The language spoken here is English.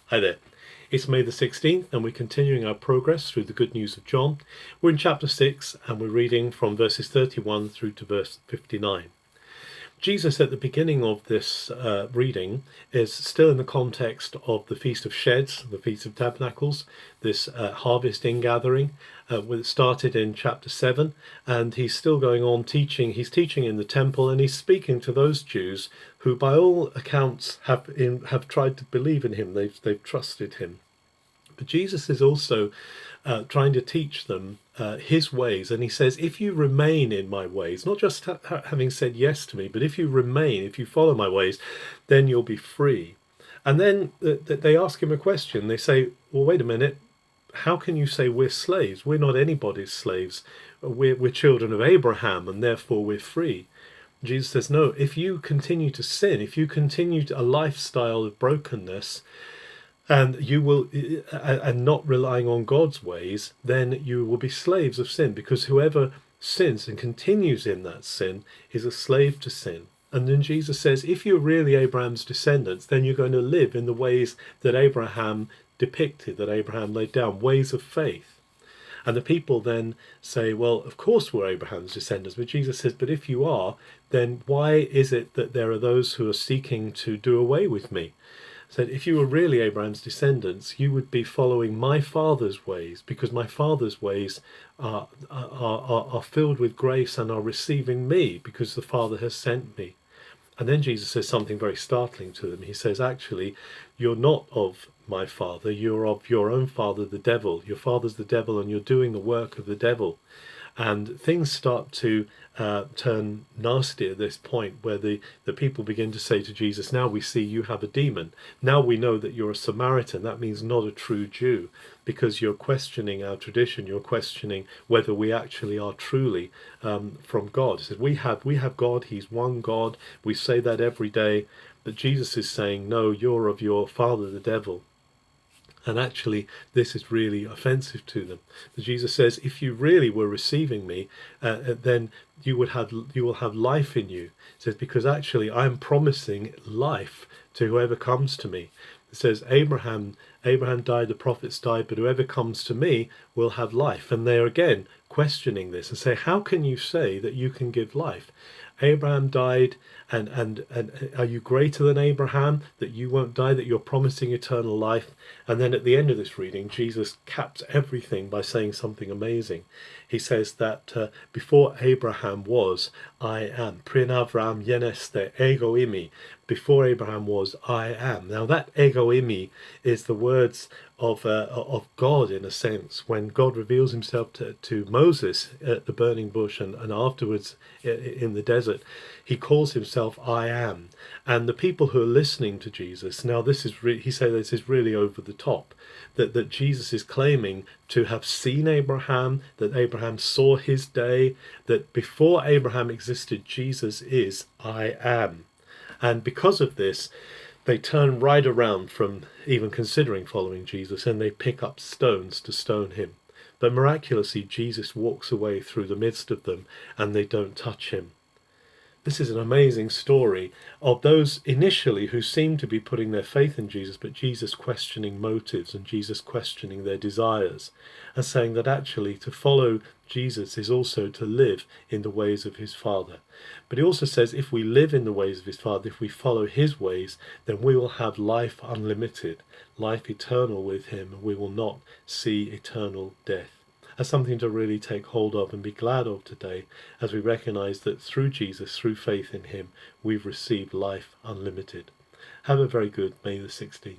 Hi there. It's May the 16th and we're continuing our progress through the good news of John. We're in chapter 6 and we're reading from verses 31 through to verse 59. Jesus at the beginning of this reading is still in the context of the Feast of Sheds, the Feast of Tabernacles, this harvest ingathering, which started in chapter 7, and he's still going on teaching. He's teaching in the temple and he's speaking to those Jews who by all accounts have tried to believe in him, they've trusted him. But Jesus is also trying to teach them his ways. And he says, if you remain in my ways, not just having said yes to me, but if you remain, if you follow my ways, then you'll be free. And then they ask him a question. They say, well, wait a minute. How can you say we're slaves? We're not anybody's slaves. We're children of Abraham, and therefore we're free. Jesus says, no, if you continue to sin, if you continue a lifestyle of brokenness, and you will, and not relying on God's ways, then you will be slaves of sin, because whoever sins and continues in that sin is a slave to sin. And then Jesus says, if you're really Abraham's descendants, then you're going to live in the ways that Abraham depicted, that Abraham laid down, ways of faith. And the people then say, well, of course we're Abraham's descendants. But Jesus says, but if you are, then why is it that there are those who are seeking to do away with me? Said, if you were really Abraham's descendants, you would be following my father's ways, because my father's ways are filled with grace and are receiving me, because the Father has sent me. And then Jesus says something very startling to them. He says, actually, you're not of my father, you're of your own father, the devil. Your father's the devil, and you're doing the work of the devil. And things start to turn nasty at this point, where the people begin to say to Jesus, now we see you have a demon. Now we know that you're a Samaritan. That means not a true Jew, because you're questioning our tradition. You're questioning whether we actually are truly from God. He says, we have God. He's one God. We say that every day. But Jesus is saying, no, you're of your father, the devil. And actually, this is really offensive to them. But Jesus says, if you really were receiving me, then you will have life in you. He says, because actually I'm promising life to whoever comes to me. It says, Abraham died, the prophets died, but whoever comes to me will have life. And they are again questioning this and say, how can you say that you can give life? Abraham died, and are you greater than Abraham, that you won't die, that you're promising eternal life? And then at the end of this reading, Jesus caps everything by saying something amazing. He says that before Abraham was, I am. Prin Avram yeneste ego imi. Before Abraham was, I am. Now that ego imi is the words of God, in a sense. When God reveals himself to Moses at the burning bush and afterwards in the desert, he calls himself I am. And the people who are listening to Jesus, now this is he said this is really over the top, that Jesus is claiming to have seen Abraham, that Abraham saw his day, that before Abraham existed, Jesus is I am. And because of this, they turn right around from even considering following Jesus, and they pick up stones to stone him. But miraculously, Jesus walks away through the midst of them, and they don't touch him. This is an amazing story of those initially who seem to be putting their faith in Jesus, but Jesus questioning motives and Jesus questioning their desires, and saying that actually to follow Jesus is also to live in the ways of his Father. But he also says if we live in the ways of his Father, if we follow his ways, then we will have life unlimited, life eternal with him, and we will not see eternal death. As something to really take hold of and be glad of today, as we recognize that through Jesus, through faith in him, we've received life unlimited. Have a very good May the 16th.